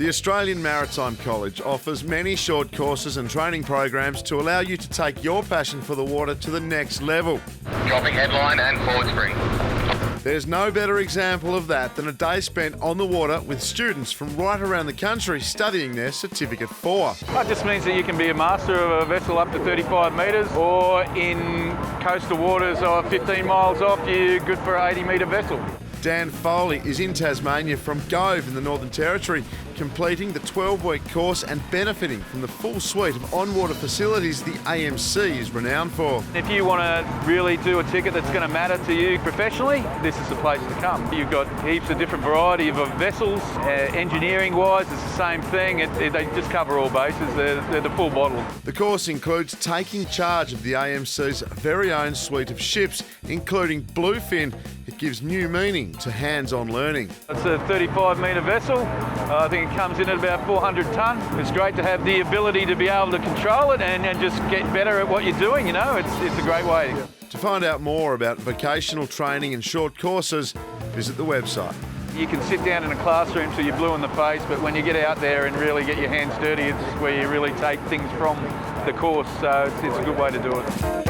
The Australian Maritime College offers many short courses and training programs to allow you to take your passion for the water to the next level. Dropping headline and forward spring. There's no better example of that than a day spent on the water with students from right around the country studying their Certificate 4. That just means that you can be a master of a vessel up to 35 metres, or in coastal waters of 15 miles off, you're good for an 80-metre vessel. Dan Foley is in Tasmania from Gove in the Northern Territory, completing the 12-week course and benefiting from the full suite of on-water facilities the AMC is renowned for. If you want to really do a ticket that's going to matter to you professionally, this is the place to come. You've got heaps of different variety of vessels. Engineering-wise, it's the same thing. They just cover all bases. They're the full bottle. The course includes taking charge of the AMC's very own suite of ships, including Bluefin. It gives new meaning to hands-on learning. It's a 35-metre vessel. I think it comes in at about 400 tonne. It's great to have the ability to be able to control it and just get better at what you're doing, you know. It's a great way. To find out more about vocational training and short courses, visit the website. You can sit down in a classroom till you're blue in the face, but when you get out there and really get your hands dirty, it's where you really take things from the course. So it's a good way to do it.